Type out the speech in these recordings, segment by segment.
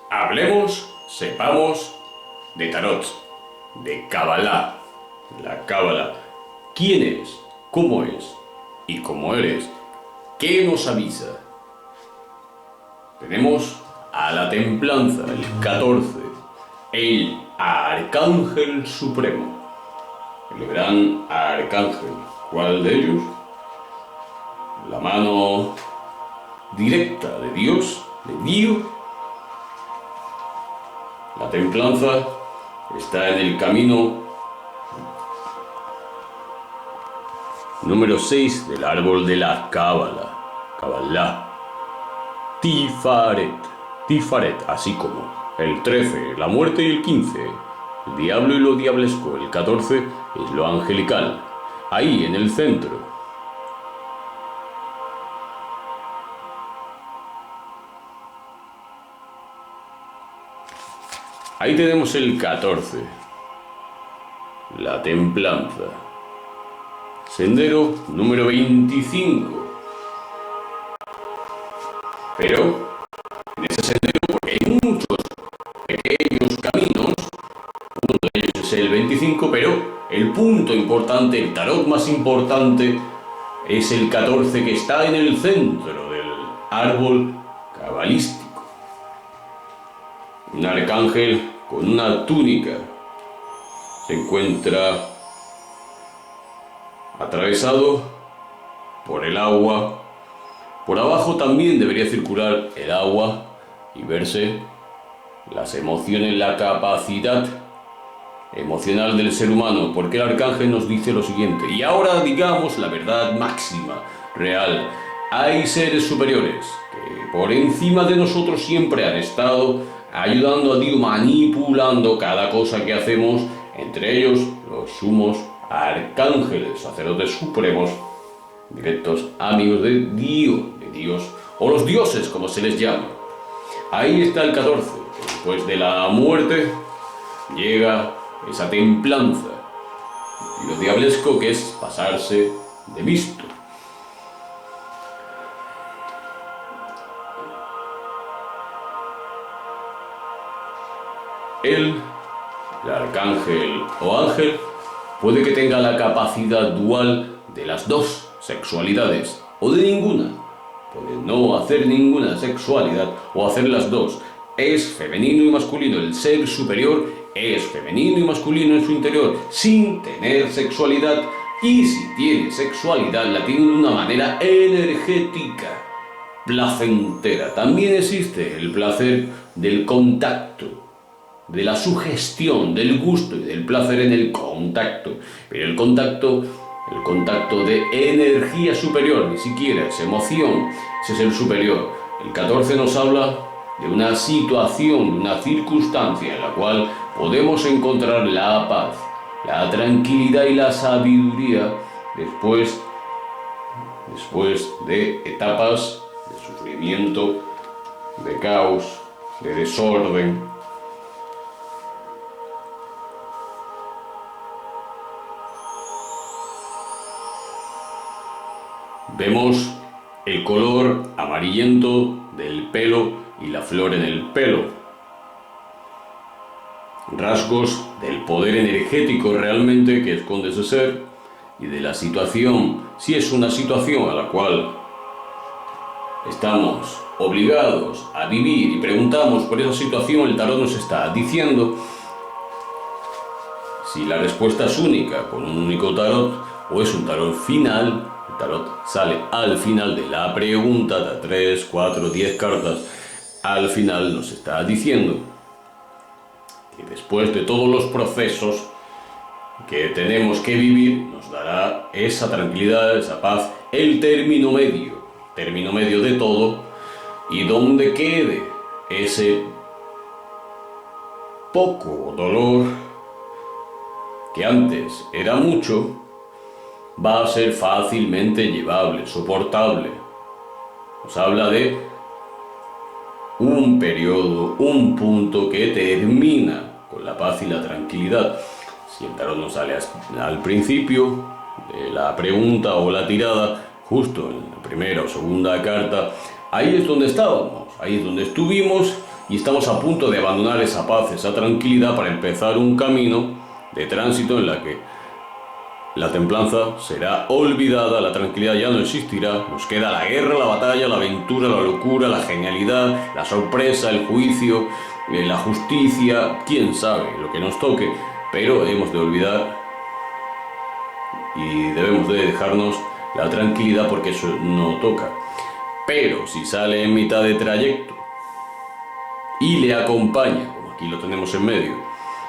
Hablemos, sepamos de tarot, de Kabbalah, la Cábala. ¿Quién es? ¿Cómo es? ¿Y cómo eres? ¿Qué nos avisa? Tenemos a la templanza, el 14, el Arcángel Supremo, el gran Arcángel. ¿Cuál de ellos? La mano directa de Dios, de Dios. La templanza está en el camino número 6 del árbol de la Cábala, Kabbalah. Tifaret, así como el 13, la muerte, y el 15, el diablo y lo diablesco. El 14 es lo angelical, ahí en el centro. Ahí tenemos el 14, la templanza. Sendero número 25. Pero en ese sendero, porque hay muchos pequeños caminos, uno de ellos es el 25, pero el punto importante, el tarot más importante, es el 14, que está en el centro del árbol cabalístico. Un arcángel con una túnica se encuentra atravesado por el agua. Por abajo también debería circular el agua y verse las emociones, la capacidad emocional del ser humano, porque el arcángel nos dice lo siguiente. Y ahora digamos la verdad máxima, real. Hay seres superiores que por encima de nosotros siempre han estado ayudando a Dios, manipulando cada cosa que hacemos, entre ellos los sumos arcángeles, sacerdotes supremos, directos amigos de Dios, o los dioses, como se les llama. Ahí está el 14. Después de la muerte llega esa templanza y lo diablesco, que es pasarse de visto. El arcángel o ángel puede que tenga la capacidad dual de las dos sexualidades, o de ninguna. Puede no hacer ninguna sexualidad o hacer las dos. Es femenino y masculino. El ser superior es femenino y masculino en su interior, sin tener sexualidad. Y si tiene sexualidad, la tiene de una manera energética, placentera. También existe el placer del contacto, de la sugestión, del gusto y del placer en el contacto. Pero el contacto de energía superior, ni siquiera es emoción, ese es el superior. El 14 nos habla de una situación, de una circunstancia en la cual podemos encontrar la paz, la tranquilidad y la sabiduría después de etapas de sufrimiento, de caos, de desorden. Vemos el color amarillento del pelo y la flor en el pelo. Rasgos del poder energético realmente que esconde ese ser y de la situación, si es una situación a la cual estamos obligados a vivir y preguntamos por esa situación, el tarot nos está diciendo si la respuesta es única con un único tarot o es un tarot final. El tarot sale al final de la pregunta, da 3, 4, 10 cartas. Al final nos está diciendo que después de todos los procesos que tenemos que vivir, nos dará esa tranquilidad, esa paz, el término medio de todo, y donde quede ese poco dolor que antes era mucho, va a ser fácilmente llevable, soportable. Nos habla de un periodo, un punto que termina con la paz y la tranquilidad. Si el tarot nos sale al principio de la pregunta o la tirada, justo en la primera o segunda carta, ahí es donde estábamos, ahí es donde estuvimos, y estamos a punto de abandonar esa paz, esa tranquilidad para empezar un camino de tránsito en la que la templanza será olvidada, la tranquilidad ya no existirá, nos queda la guerra, la batalla, la aventura, la locura, la genialidad, la sorpresa, el juicio, la justicia, quién sabe lo que nos toque, pero hemos de olvidar y debemos de dejarnos la tranquilidad porque eso no toca. Pero si sale en mitad de trayecto y le acompaña, como aquí lo tenemos en medio,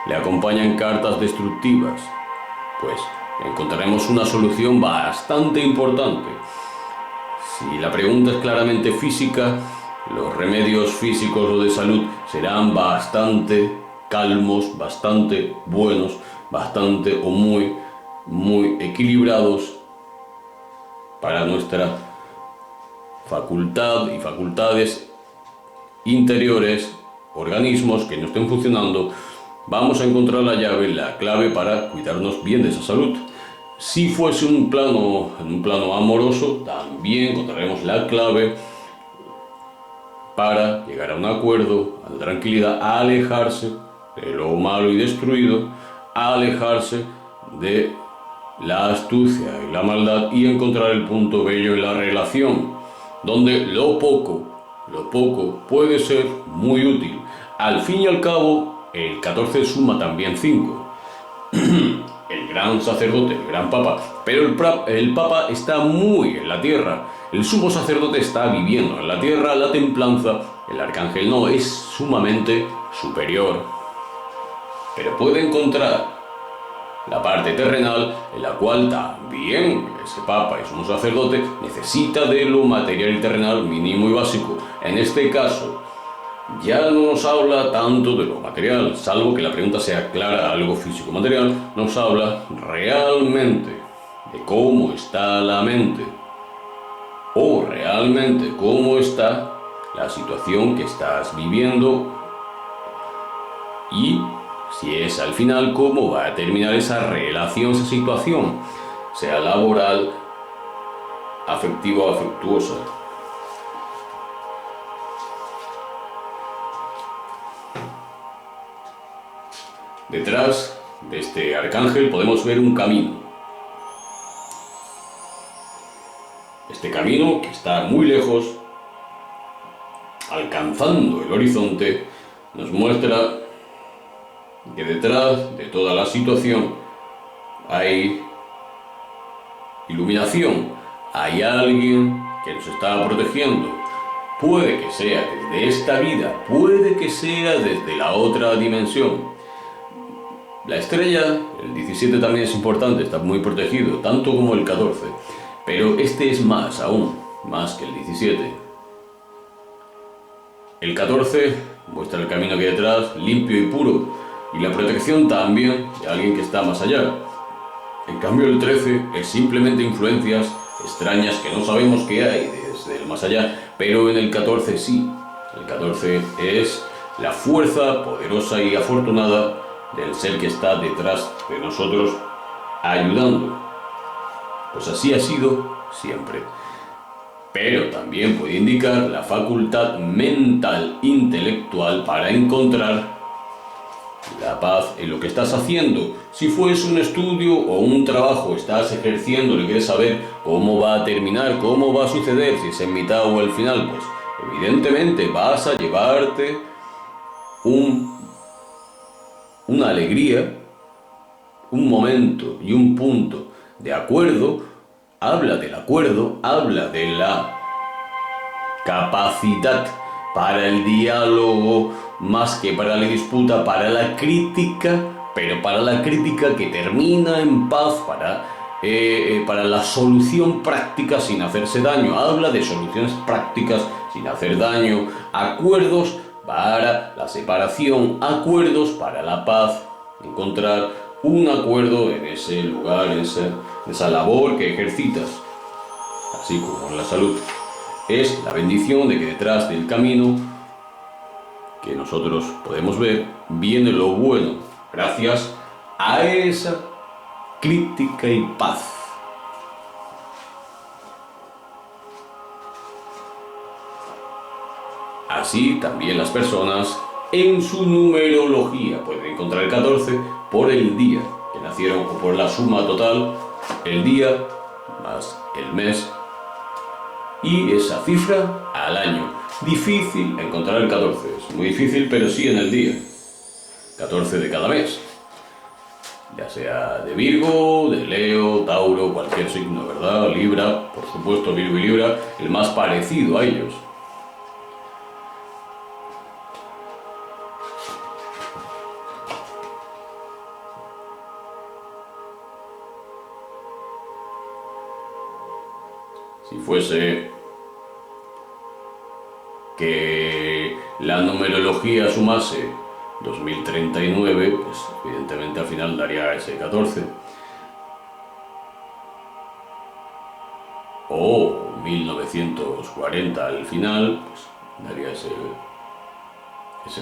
le acompañan cartas destructivas, pues encontraremos una solución bastante importante. Si la pregunta es claramente física, los remedios físicos o de salud serán bastante calmos, bastante buenos, bastante o muy equilibrados para nuestra facultad y facultades interiores, organismos que no estén funcionando. Vamos a encontrar la llave, la clave para cuidarnos bien de esa salud. Si fuese en un plano amoroso, también encontraremos la clave para llegar a un acuerdo, a la tranquilidad, a alejarse de lo malo y destruido, a alejarse de la astucia y la maldad y encontrar el punto bello en la relación, donde lo poco puede ser muy útil. Al fin y al cabo, el 14 suma también 5. El gran sacerdote, el gran papa, pero el papa está muy en la tierra. El sumo sacerdote está viviendo en la tierra, la templanza, el arcángel no, es sumamente superior. Pero puede encontrar la parte terrenal en la cual también ese papa y sumo sacerdote necesita de lo material y terrenal mínimo y básico. En este caso, ya no nos habla tanto de lo material, salvo que la pregunta sea clara, algo físico-material, nos habla realmente de cómo está la mente o realmente cómo está la situación que estás viviendo y si es al final cómo va a terminar esa relación, esa situación, sea laboral, afectiva o afectuosa. Detrás de este arcángel podemos ver un camino. Este camino que está muy lejos, alcanzando el horizonte, nos muestra que detrás de toda la situación hay iluminación, hay alguien que nos está protegiendo. Puede que sea desde esta vida, puede que sea desde la otra dimensión. La estrella, el 17 también es importante, está muy protegido, tanto como el 14, pero este es más aún, más que el 17. El 14 muestra el camino que hay detrás, limpio y puro, y la protección también de alguien que está más allá. En cambio el 13 es simplemente influencias extrañas que no sabemos qué hay desde el más allá, pero en el 14 sí. El 14 es la fuerza poderosa y afortunada del ser que está detrás de nosotros ayudando. Pues así ha sido siempre. Pero también puede indicar la facultad mental, intelectual para encontrar la paz en lo que estás haciendo. Si fuese un estudio o un trabajo, estás ejerciendo y quieres saber cómo va a terminar, cómo va a suceder, si es en mitad o al final, pues evidentemente vas a llevarte una alegría, un momento y un punto de acuerdo. Habla del acuerdo, habla de la capacidad para el diálogo, más que para la disputa, para la crítica, pero para la crítica que termina en paz, para la solución práctica sin hacerse daño. Habla de soluciones prácticas sin hacer daño, acuerdos para la separación, acuerdos para la paz, encontrar un acuerdo en ese lugar, en esa labor que ejercitas, así como en la salud. Es la bendición de que detrás del camino que nosotros podemos ver viene lo bueno, gracias a esa crítica y paz. Así también las personas en su numerología pueden encontrar el 14 por el día que nacieron o por la suma total, el día más el mes y esa cifra al año. Difícil encontrar el 14, es muy difícil, pero sí en el día. 14 de cada mes. Ya sea de Virgo, de Leo, Tauro, cualquier signo, ¿verdad? Libra, por supuesto, Virgo y Libra, el más parecido a ellos. Si fuese que la numerología sumase 2039, pues evidentemente al final daría ese 14. O 1940 al final, pues daría ese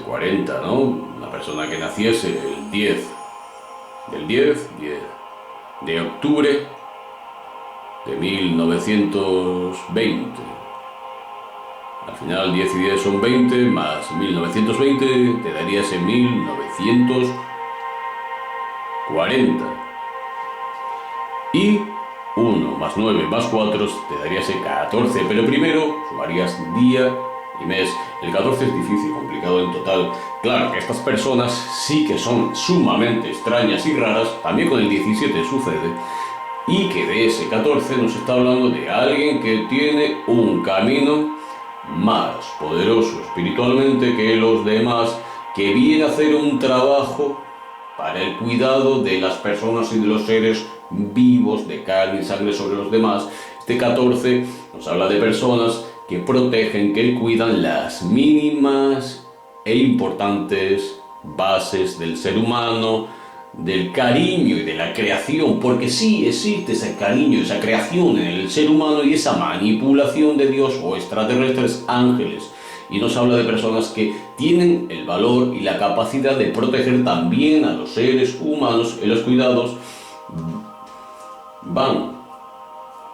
40, ¿no? Una persona que naciese el 10 de octubre de 1920. Al final 10 y 10 son 20, más 1920 te daría ese 1940. Y 1 más 9 más 4 te daría ese 14, pero primero sumarías día y mes. El 14 es difícil, complicado en total. Claro que estas personas sí que son sumamente extrañas y raras, también con el 17 sucede, y que de ese 14 nos está hablando de alguien que tiene un camino más poderoso espiritualmente que los demás, que viene a hacer un trabajo para el cuidado de las personas y de los seres vivos de carne y sangre sobre los demás. Este 14 nos habla de personas que protegen, que cuidan las mínimas e importantes bases del ser humano, del cariño y de la creación, porque sí existe ese cariño, esa creación en el ser humano y esa manipulación de Dios o extraterrestres, ángeles. Y nos habla de personas que tienen el valor y la capacidad de proteger también a los seres humanos en los cuidados. Van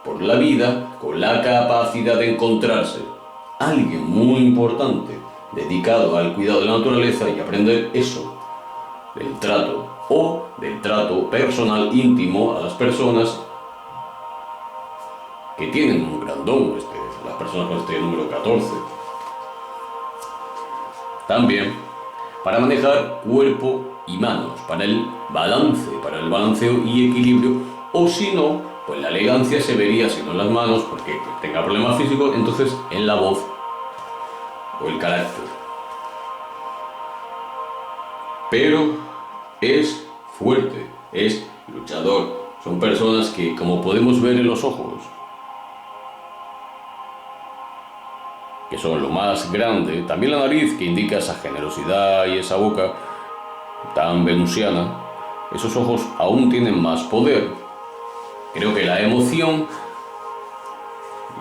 por la vida con la capacidad de encontrarse alguien muy importante dedicado al cuidado de la naturaleza y aprender eso del trato o del trato personal íntimo a las personas que tienen un gran don, las personas con este número 14. También para manejar cuerpo y manos, para el balanceo y equilibrio, o si no, pues la elegancia se vería si no en las manos, porque tenga problemas físicos, entonces en la voz o el carácter. Pero es fuerte, es luchador. Son personas que, como podemos ver en los ojos, que son lo más grande, también la nariz, que indica esa generosidad y esa boca tan venusiana, esos ojos aún tienen más poder. Creo que la emoción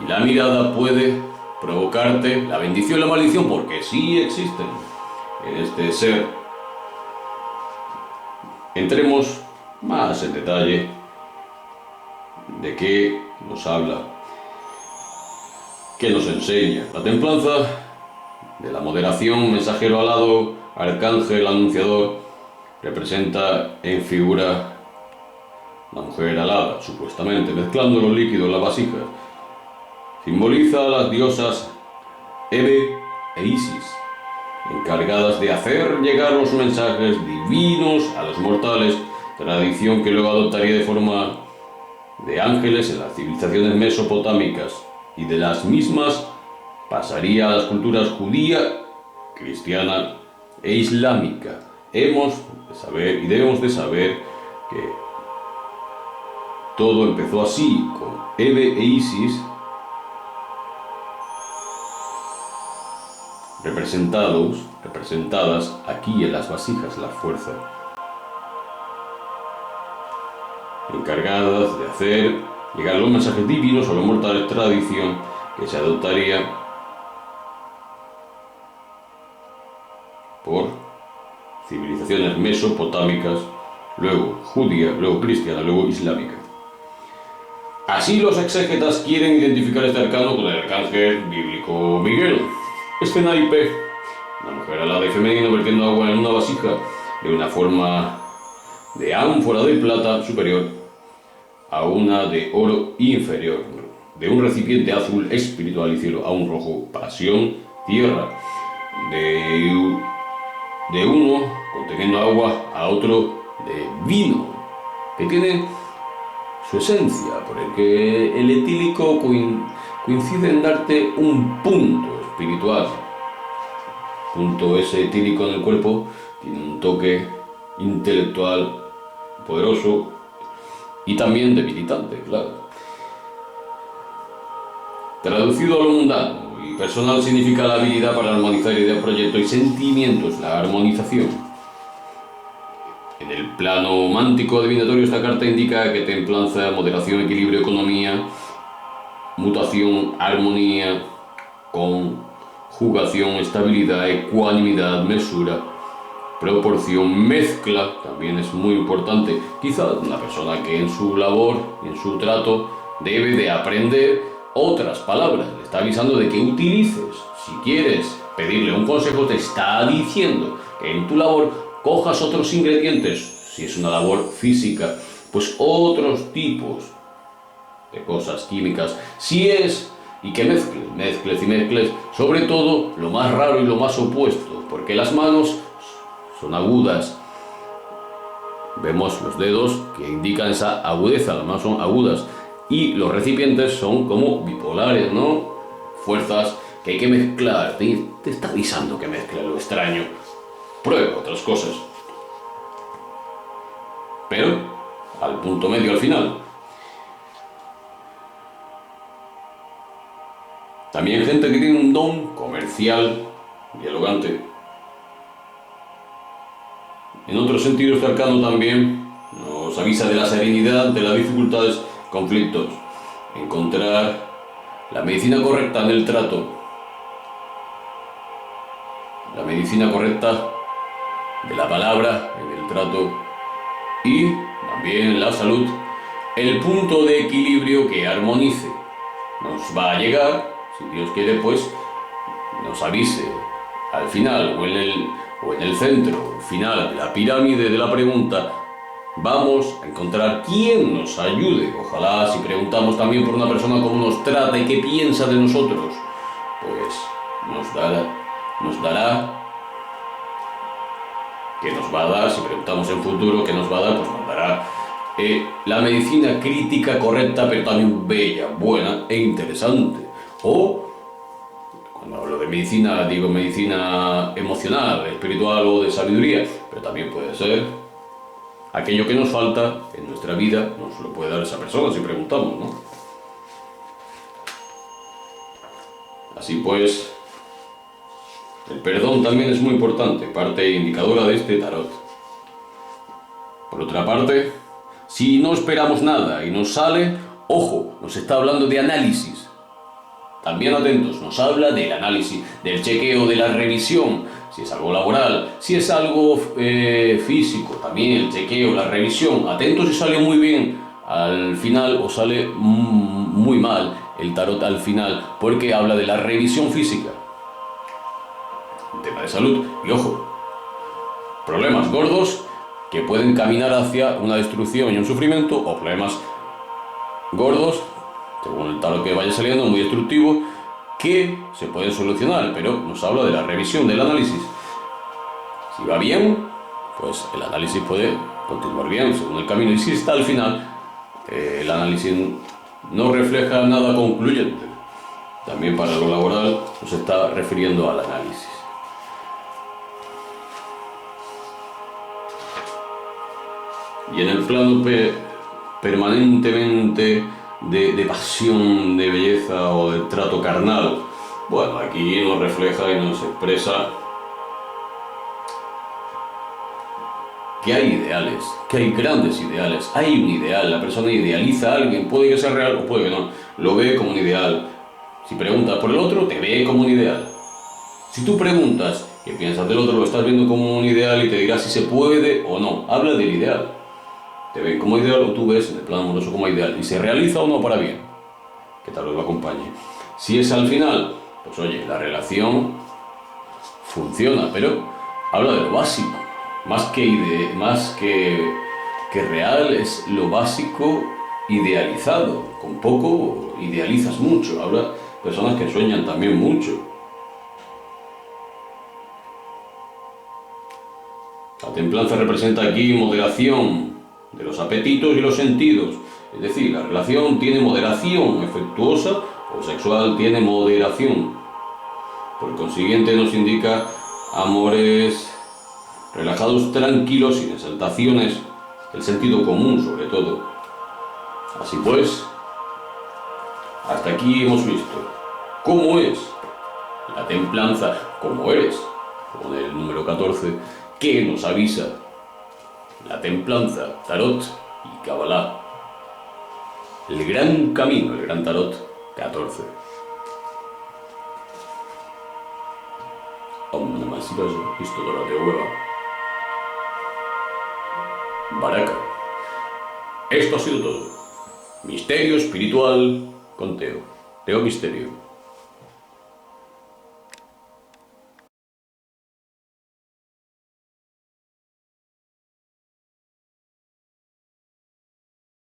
y la mirada puede provocarte la bendición y la maldición, porque sí existen en este ser. Entremos más en detalle de qué nos habla, qué nos enseña. La templanza de la moderación, mensajero alado, arcángel anunciador, representa en figura la mujer alada, supuestamente, mezclando los líquidos en la vasija. Simboliza a las diosas Hebe e Isis, encargadas de hacer llegar los mensajes divinos a los mortales, tradición que luego adoptaría de forma de ángeles en las civilizaciones mesopotámicas, y de las mismas pasaría a las culturas judía, cristiana e islámica. Hemos de saber y debemos de saber que todo empezó así, con Hebe e Isis representadas aquí en las vasijas, la fuerza, encargadas de hacer llegar los mensajes divinos a los mortales, tradición que se adoptaría por civilizaciones mesopotámicas, luego judía, luego cristiana, luego islámica. Así los exégetas quieren identificar este arcano con el arcángel bíblico Miguel, Escena IP. Una mujer alada y femenina vertiendo agua en una vasija de una forma de ánfora de plata superior a una de oro inferior, de un recipiente azul espiritual y cielo a un rojo pasión tierra, de uno conteniendo agua a otro de vino, que tiene su esencia, por el que el etílico coincide en darte un punto espiritual. Punto ese etílico en el cuerpo tiene un toque intelectual poderoso y también debilitante, claro. Traducido a lo mundano y personal significa la habilidad para armonizar ideas, proyectos y sentimientos, la armonización. En el plano mántico adivinatorio esta carta indica que templanza, moderación, equilibrio, economía, mutación, armonía, conjugación, estabilidad, ecuanimidad, mesura, proporción, mezcla, también es muy importante. Quizá una persona que en su labor, en su trato, debe de aprender otras palabras. Le está avisando de que utilices. Si quieres pedirle un consejo, te está diciendo que en tu labor cojas otros ingredientes. Si es una labor física, pues otros tipos de cosas químicas. Si es, y que mezcles, sobre todo lo más raro y lo más opuesto, porque las manos son agudas. Vemos los dedos que indican esa agudeza, las manos son agudas. Y los recipientes son como bipolares, ¿no? Fuerzas que hay que mezclar. Te está avisando que mezcle lo extraño. Prueba otras cosas. Pero al punto medio al final. También gente que tiene un don comercial, dialogante. En otro sentido, este arcano también nos avisa de la serenidad ante las dificultades, conflictos. Encontrar la medicina correcta en el trato. La medicina correcta de la palabra en el trato. Y también en la salud, el punto de equilibrio que armonice. Nos va a llegar, si Dios quiere, pues nos avise al final o en el centro final de la pirámide de la pregunta. Vamos a encontrar quién nos ayude. Ojalá si preguntamos también por una persona cómo nos trata y qué piensa de nosotros, pues nos dará que nos va a dar. Si preguntamos en futuro qué nos va a dar, pues nos dará la medicina crítica correcta, pero también bella, buena e interesante. O cuando hablo de medicina, digo medicina emocional, espiritual o de sabiduría, pero también puede ser aquello que nos falta en nuestra vida, nos lo puede dar esa persona si preguntamos, ¿no? Así pues, el perdón también es muy importante, parte indicadora de este tarot. Por otra parte, si no esperamos nada y nos sale, ojo, nos está hablando de análisis. También atentos, nos habla del análisis, del chequeo, de la revisión, si es algo laboral, si es algo físico, también el chequeo, la revisión. Atentos si sale muy bien al final o sale muy mal el tarot al final, porque habla de la revisión física. Tema de salud, y ojo, problemas gordos que pueden caminar hacia una destrucción y un sufrimiento, o problemas gordos, según el tarot que vaya saliendo, muy destructivo, que se pueden solucionar, pero nos habla de la revisión, del análisis. Si va bien, pues el análisis puede continuar bien según el camino, y si está al final, el análisis no refleja nada concluyente. También para lo laboral nos está refiriendo al análisis. Y en el plano permanentemente de pasión, de belleza o de trato carnal, bueno, aquí nos refleja y nos expresa que hay ideales, que hay grandes ideales, hay un ideal, la persona idealiza a alguien, puede que sea real o puede que no, lo ve como un ideal. Si preguntas por el otro, te ve como un ideal. Si tú preguntas qué piensas del otro, lo estás viendo como un ideal y te dirá si se puede o no. Habla del ideal. Te ven como ideal o tú ves en el plano amoroso como ideal. Y se realiza o no para bien. Que tal vez lo acompañe. Si es al final, Pues oye, la relación funciona, pero habla de lo básico. Más que real es lo básico idealizado. Con poco idealizas mucho. Habrá personas que sueñan también mucho. La templanza representa aquí moderación de los apetitos y los sentidos. Es decir, la relación tiene moderación afectuosa o sexual tiene moderación. Por consiguiente nos indica amores relajados, tranquilos, sin exaltaciones, el sentido común sobre todo. Así pues, hasta aquí hemos visto cómo es la templanza, cómo eres, con el número 14, que nos avisa la templanza, tarot y cabalá. El gran camino, el gran tarot 14. Om Namah Shivaya, pistola de hueva. Baraka. Esto ha sido todo. Misterio espiritual con Teo. Teo Misterio.